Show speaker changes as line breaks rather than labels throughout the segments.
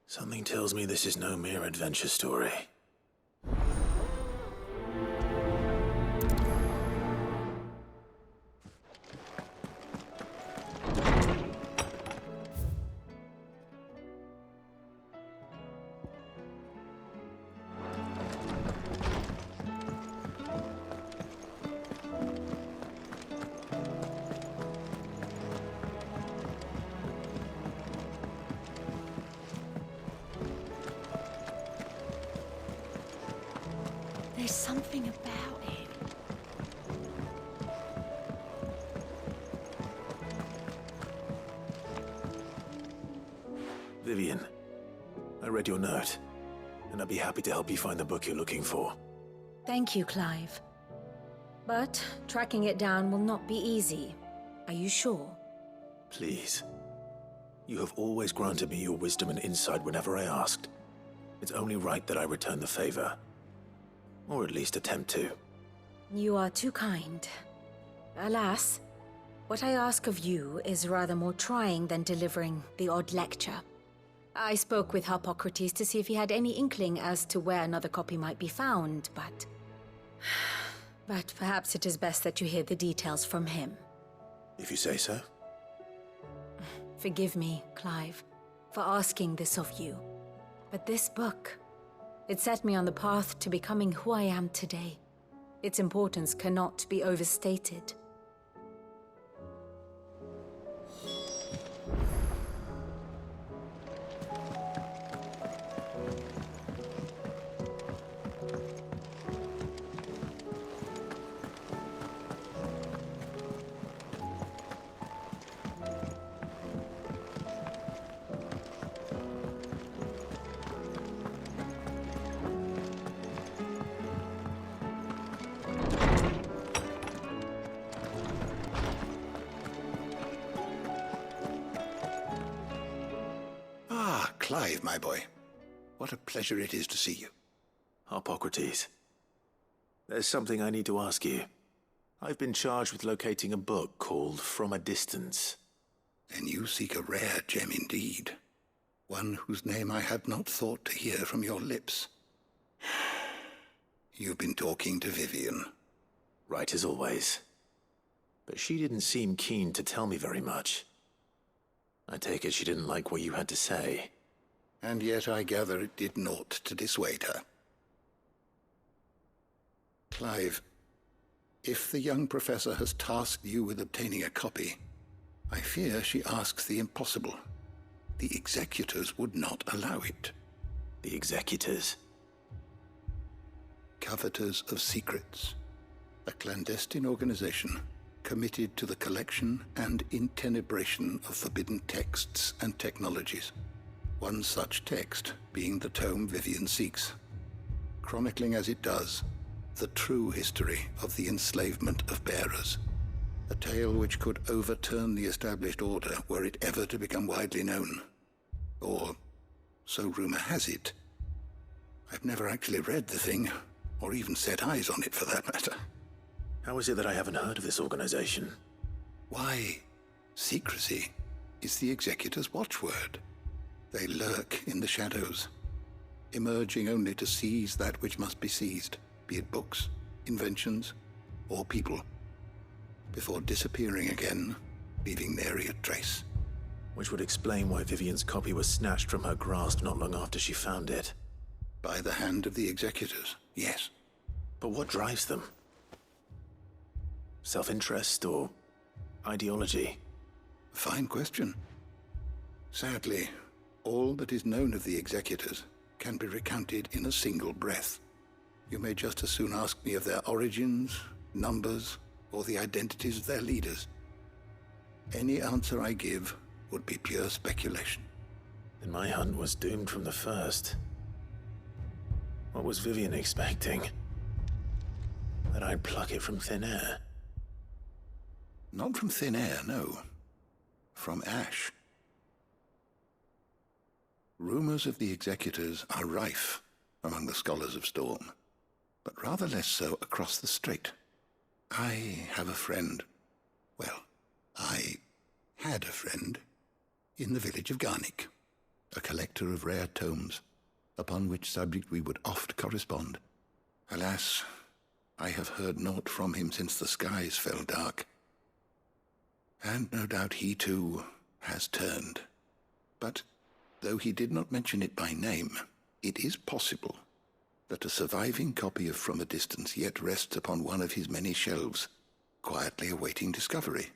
Something tells me this is no mere adventure story.
There's something about it.
Vivian, I read your note, and I'd be happy to help you find the book you're looking for.
Thank you, Clive. But tracking it down will not be easy. Are you sure?
Please. You have always granted me your wisdom and insight whenever I asked. It's only right that I return the favor. Or at least attempt to.
You are too kind. Alas, what I ask of you is rather more trying than delivering the odd lecture. I spoke with Hippocrates to see if he had any inkling as to where another copy might be found, but... But perhaps it is best that you hear the details from him.
If you say so.
Forgive me, Clive, for asking this of you. But this book, it set me on the path to becoming who I am today. Its importance cannot be overstated.
Clive, my boy. What a pleasure it is to see you.
Hippocrates. There's something I need to ask you. I've been charged with locating a book called From a Distance.
Then you seek a rare gem indeed. One whose name I had not thought to hear from your lips. You've been talking to Vivian.
Right as always. But she didn't seem keen to tell me very much. I take it she didn't like what you had to say.
And yet I gather it did naught to dissuade her. Clive, if the young professor has tasked you with obtaining a copy, I fear she asks the impossible. The executors would not allow it.
The executors?
Coveters of Secrets, a clandestine organization committed to the collection and intenebration of forbidden texts and technologies. One such text being the tome Vivian seeks, chronicling as it does the true history of the enslavement of bearers, a tale which could overturn the established order were it ever to become widely known. Or, so rumor has it. I've never actually read the thing, or even set eyes on it for that matter.
How is it that I haven't heard of this organization?
Why, secrecy is the executor's watchword. They lurk in the shadows, emerging only to seize that which must be seized, be it books, inventions, or people, before disappearing again, leaving nary a trace.
Which would explain why Vivian's copy was snatched from her grasp not long after she found it.
By the hand of the executors, yes.
But what drives them? Self-interest or ideology?
Fine question. Sadly, all that is known of the executors can be recounted in a single breath. You may just as soon ask me of their origins, numbers, or the identities of their leaders. Any answer I give would be pure speculation.
Then my hunt was doomed from the first. What was Vivian expecting? That I'd pluck it from thin air?
Not from thin air, no. From ash. Rumors of the executors are rife among the scholars of Storm, but rather less so across the strait. I have a friend. Well, I had a friend in the village of Garnik. a collector of rare tomes, upon which subject we would oft correspond. Alas, I have heard naught from him since the skies fell dark. And no doubt he too has turned. But though he did not mention it by name, it is possible that a surviving copy of From a Distance yet rests upon one of his many shelves, quietly awaiting discovery.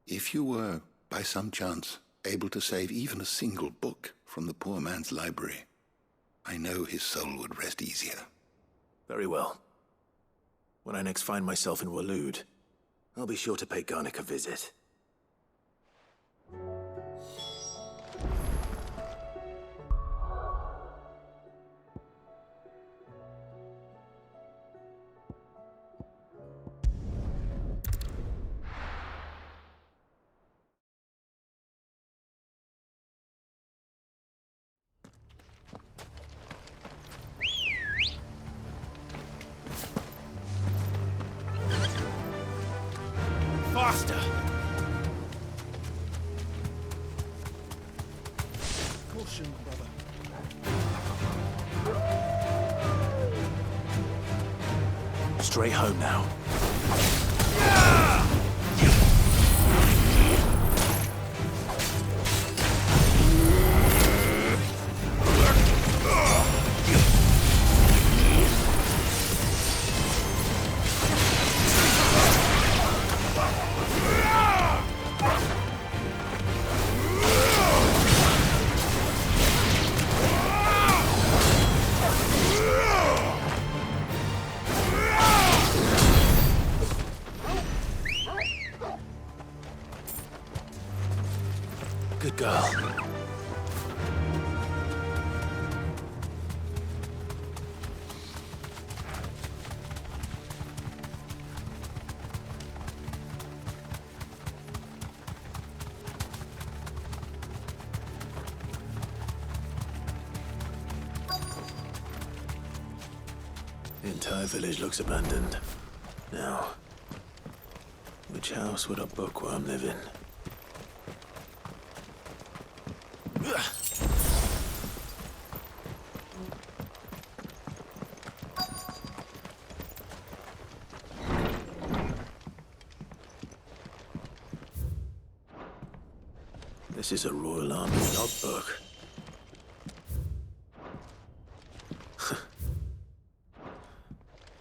If you were, by some chance, able to save even a single book from the poor man's library, I know his soul would rest easier.
Very well. When I next find myself in Waloed, I'll be sure to pay Garnick a visit. Faster!
Caution, brother.
Straight home now. Good girl. The entire village looks abandoned. Now, which house would a bookworm live in? This is a Royal Army logbook.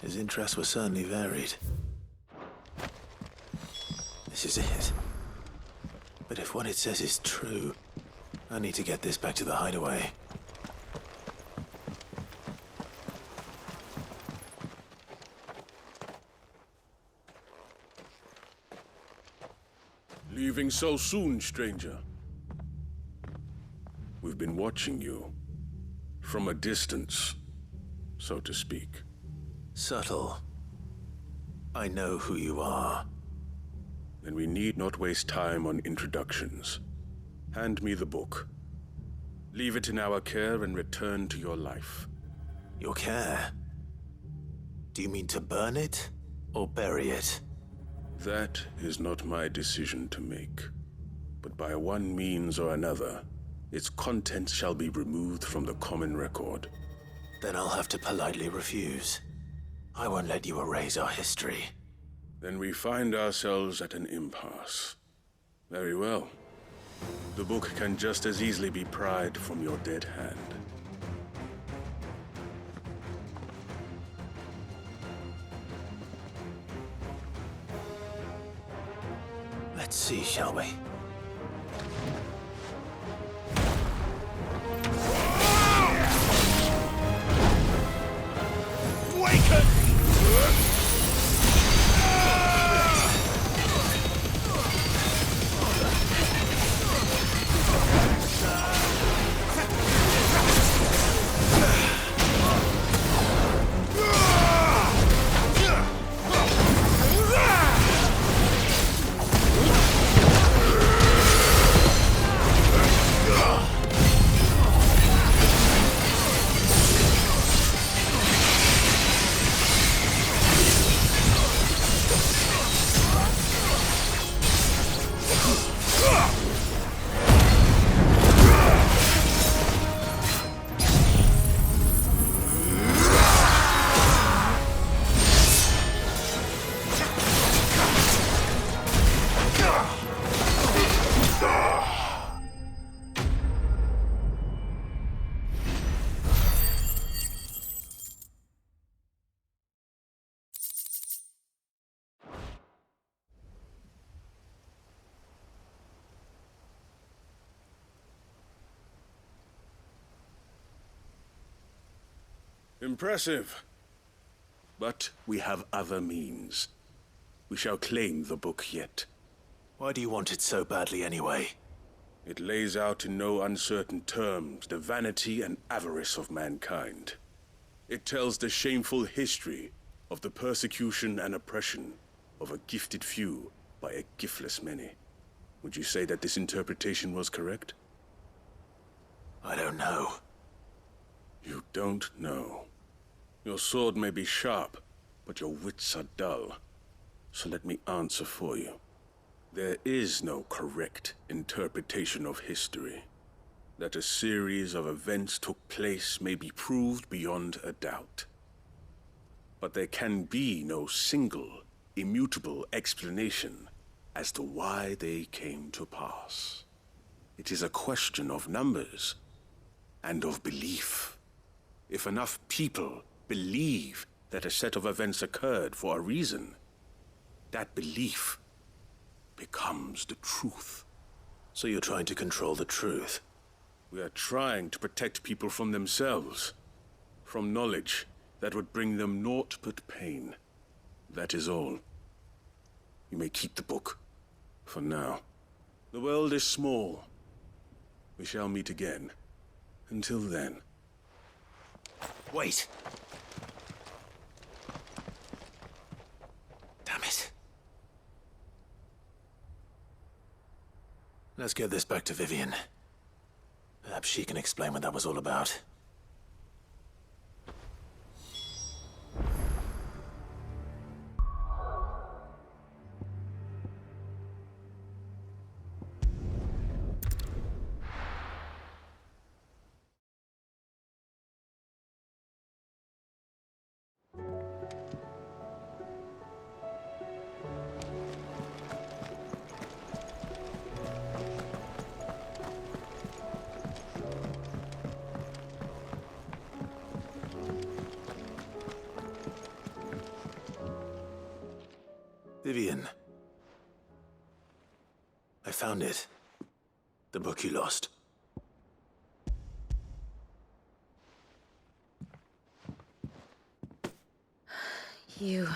His interests were certainly varied. This is it. But if what it says is true, I need to get this back to the Hideaway.
Leaving so soon, stranger? We've been watching you. From a distance, so to speak.
Subtle. I know who you are.
Then we need not waste time on introductions. Hand me the book. Leave it in our care and return to your life.
Your care? Do you mean to burn it or bury it?
That is not my decision to make. But by one means or another, its contents shall be removed from the common record.
Then I'll have to politely refuse. I won't let you erase our history.
Then we find ourselves at an impasse. Very well. The book can just as easily be pried from your dead hand.
Let's see, shall we?
Impressive. But we have other means. We shall claim the book yet.
Why do you want it so badly anyway?
It lays out in no uncertain terms the vanity and avarice of mankind. It tells the shameful history of the persecution and oppression of a gifted few by a giftless many. Would you say that this interpretation was correct?
I don't know.
You don't know. Your sword may be sharp, but your wits are dull. So let me answer for you. There is no correct interpretation of history. That a series of events took place may be proved beyond a doubt. But there can be no single, immutable explanation as to why they came to pass. It is a question of numbers and of belief. If enough people believe that a set of events occurred for a reason, that belief becomes the truth.
So you're trying to control the truth?
We are trying to protect people from themselves, from knowledge that would bring them naught but pain. That is all. You may keep the book, for now. The world is small. We shall meet again. Until then.
Wait! Damn it. Let's get this back to Vivian. Perhaps she can explain what that was all about. Vivian. I found it. The book you lost.
You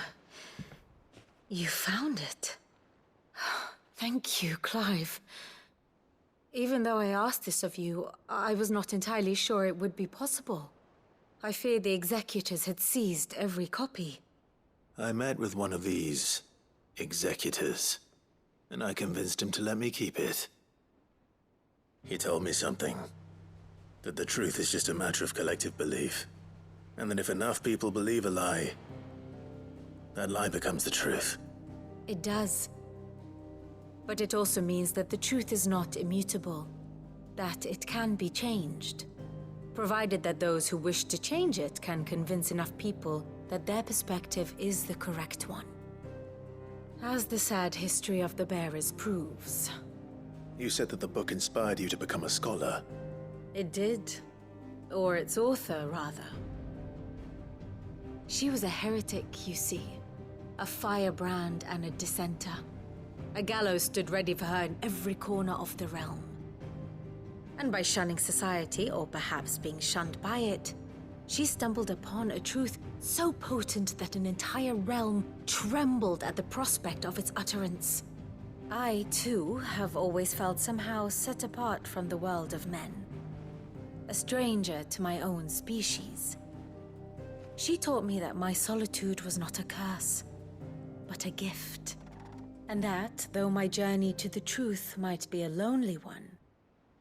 found it. Thank you, Clive. Even though I asked this of you, I was not entirely sure it would be possible. I feared the executors had seized every copy.
I met with one of these executors, and I convinced him to let me keep it. He told me something. That the truth is just a matter of collective belief. And that if enough people believe a lie, that lie becomes the truth.
It does. But it also means that the truth is not immutable. That it can be changed. Provided that those who wish to change it can convince enough people that their perspective is the correct one. As the sad history of the bearers proves.
You said that the book inspired you to become a scholar.
It did. Or its author, rather. She was a heretic, you see. A firebrand and a dissenter. A gallows stood ready for her in every corner of the realm. And by shunning society, or perhaps being shunned by it, she stumbled upon a truth so potent that an entire realm trembled at the prospect of its utterance. I, too, have always felt somehow set apart from the world of men. A stranger to my own species. She taught me that my solitude was not a curse, but a gift. And that, though my journey to the truth might be a lonely one,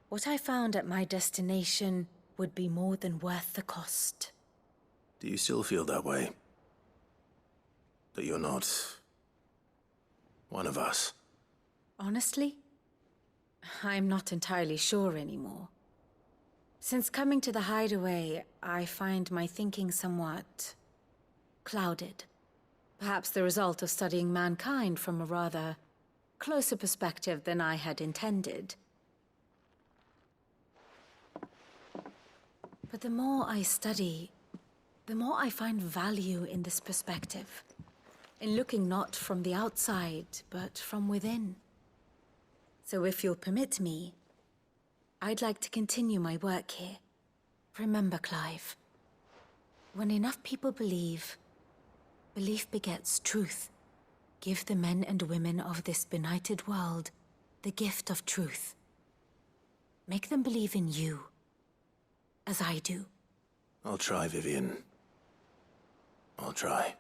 what I found at my destination would be more than worth the cost.
Do you still feel that way? That you're not one of us?
Honestly, I'm not entirely sure anymore. Since coming to the Hideaway, I find my thinking somewhat clouded. Perhaps the result of studying mankind from a rather closer perspective than I had intended. But the more I study, the more I find value in this perspective. In looking not from the outside, but from within. So if you'll permit me, I'd like to continue my work here. Remember, Clive, When enough people believe, belief begets truth. Give the men and women of this benighted world the gift of truth. Make them believe in you, as I do.
I'll try, Vivian. I'll try.